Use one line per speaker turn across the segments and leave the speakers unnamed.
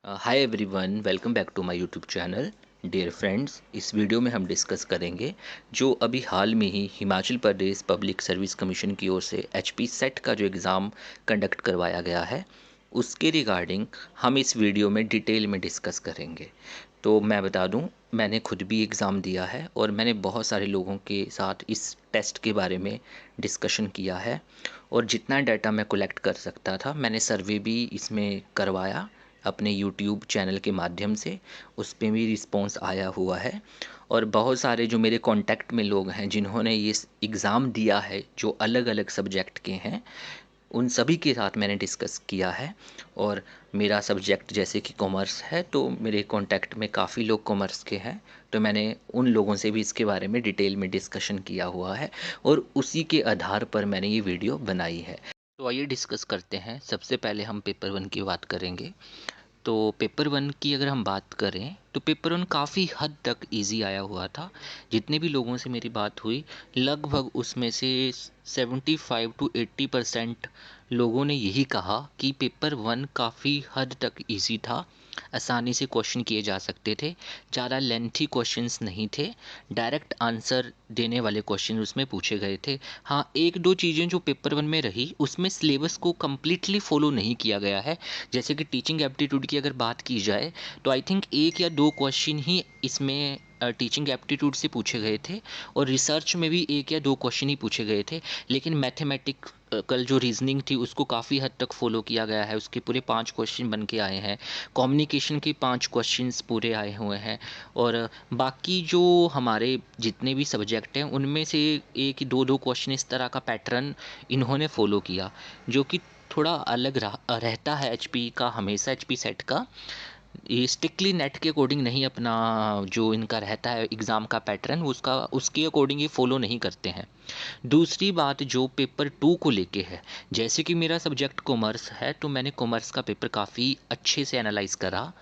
Hi everyone, welcome back to my YouTube channel. Dear friends, इस video में हम discuss करेंगे जो अभी हाल में ही Himachal Pradesh Public Service Commission की ओर से एचपी सेट का जो एग्ज़ाम कंडक्ट करवाया गया है, उसके रिगार्डिंग हम इस वीडियो में डिटेल में डिस्कस करेंगे। तो मैं बता दूं, मैंने खुद भी एग्ज़ाम दिया है और मैंने बहुत सारे लोगों के साथ इस टेस्ट के बारे में डिस्कशन किया है और जितना डाटा मैं कलेक्ट कर सकता था मैंने सर्वे भी इसमें करवाया अपने यूट्यूब चैनल के माध्यम से। उस पे भी रिस्पॉन्स आया हुआ है और बहुत सारे जो मेरे कांटेक्ट में लोग हैं जिन्होंने ये एग्ज़ाम दिया है जो अलग अलग सब्जेक्ट के हैं, उन सभी के साथ मैंने डिस्कस किया है। और मेरा सब्जेक्ट जैसे कि कॉमर्स है तो मेरे कांटेक्ट में काफ़ी लोग कॉमर्स के हैं, तो मैंने उन लोगों से भी इसके बारे में डिटेल में डिस्कशन किया हुआ है और उसी के आधार पर मैंने ये वीडियो बनाई है। तो आइए डिस्कस करते हैं। सबसे पहले हम पेपर 1 की बात करेंगे। तो पेपर 1 की अगर हम बात करें तो पेपर 1 काफ़ी हद तक इजी आया हुआ था। जितने भी लोगों से मेरी बात हुई, लगभग उसमें से 75 टू 80% लोगों ने यही कहा कि पेपर 1 काफ़ी हद तक इजी था, आसानी से क्वेश्चन किए जा सकते थे, ज़्यादा लेंथी क्वेश्चंस नहीं थे, डायरेक्ट आंसर देने वाले क्वेश्चन उसमें पूछे गए थे। हाँ, एक दो चीज़ें जो पेपर 1 में रही, उसमें सिलेबस को कम्प्लीटली फॉलो नहीं किया गया है। जैसे कि टीचिंग एप्टीट्यूड की अगर बात की जाए तो आई थिंक एक या दो क्वेश्चन ही इसमें टीचिंग एप्टीट्यूड से पूछे गए थे और रिसर्च में भी एक या दो क्वेश्चन ही पूछे गए थे। लेकिन मैथमेटिकल जो रीजनिंग थी उसको काफ़ी हद तक फॉलो किया गया है, उसके पूरे 5 क्वेश्चन बन के आए हैं। कम्युनिकेशन के 5 क्वेश्चंस पूरे आए हुए हैं और बाकी जो हमारे जितने भी सब्जेक्ट हैं उनमें से एक दो दो क्वेश्चन इस तरह का पैटर्न इन्होंने फॉलो किया, जो कि थोड़ा अलग रहता है एचपी का, हमेशा एचपी सेट का। ये स्ट्रिक्टली नेट के अकॉर्डिंग नहीं, अपना जो इनका रहता है एग्ज़ाम का पैटर्न उसका उसके अकॉर्डिंग ये फॉलो नहीं करते हैं। दूसरी बात जो पेपर 2 को लेके है, जैसे कि मेरा सब्जेक्ट कॉमर्स है तो मैंने कॉमर्स का पेपर काफ़ी अच्छे से एनालाइज करा।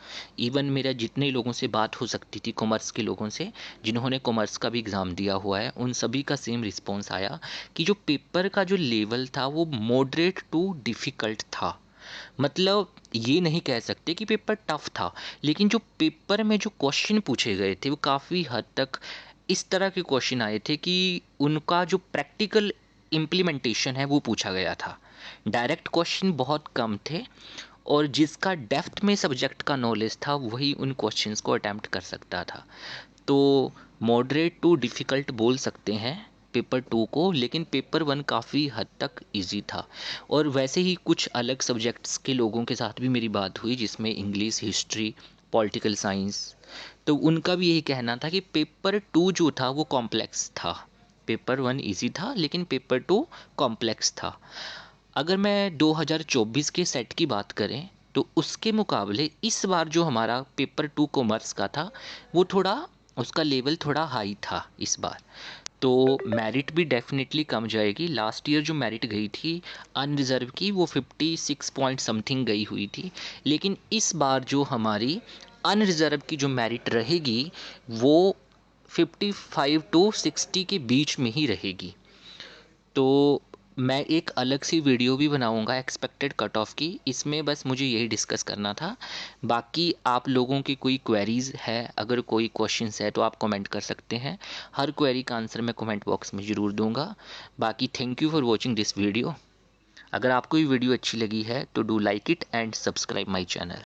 इवन मेरा जितने लोगों से बात हो सकती थी कॉमर्स के लोगों से जिन्होंने कॉमर्स का भी एग्ज़ाम दिया हुआ है, उन सभी का सेम रिस्पॉन्स आया कि जो पेपर का जो लेवल था वो मॉडरेट टू डिफ़िकल्ट था। मतलब ये नहीं कह सकते कि पेपर टफ था, लेकिन जो पेपर में जो क्वेश्चन पूछे गए थे वो काफ़ी हद तक इस तरह के क्वेश्चन आए थे कि उनका जो प्रैक्टिकल इम्प्लीमेंटेशन है वो पूछा गया था। डायरेक्ट क्वेश्चन बहुत कम थे और जिसका डेप्थ में सब्जेक्ट का नॉलेज था वही उन क्वेश्चंस को अटेम्प्ट कर सकता था। तो मॉडरेट टू डिफ़िकल्ट बोल सकते हैं पेपर 2 को, लेकिन पेपर 1 काफ़ी हद तक इजी था। और वैसे ही कुछ अलग सब्जेक्ट्स के लोगों के साथ भी मेरी बात हुई जिसमें इंग्लिश, हिस्ट्री, पॉलिटिकल साइंस, तो उनका भी यही कहना था कि पेपर 2 जो था वो कॉम्प्लेक्स था। पेपर 1 इजी था लेकिन पेपर 2 कॉम्प्लेक्स था। अगर मैं 2024 के सेट की बात करें तो उसके मुकाबले इस बार जो हमारा पेपर 2 कॉमर्स का था वो थोड़ा, उसका लेवल थोड़ा हाई था इस बार। तो मेरिट भी डेफिनेटली कम जाएगी। लास्ट ईयर जो मेरिट गई थी अनरिज़र्व की वो 56 पॉइंट समथिंग गई हुई थी, लेकिन इस बार जो हमारी अनरिज़र्व की जो मेरिट रहेगी वो 55 टू 60 के बीच में ही रहेगी। तो मैं एक अलग सी वीडियो भी बनाऊंगा एक्सपेक्टेड कट ऑफ की, इसमें बस मुझे यही डिस्कस करना था। बाकी आप लोगों की कोई क्वेरीज़ है, अगर कोई क्वेश्चंस है तो आप कमेंट कर सकते हैं। हर क्वेरी का आंसर मैं कमेंट बॉक्स में ज़रूर दूंगा। बाकी thank you for watching this video. अगर आपको ये वीडियो अच्छी लगी है तो do like it and subscribe my channel.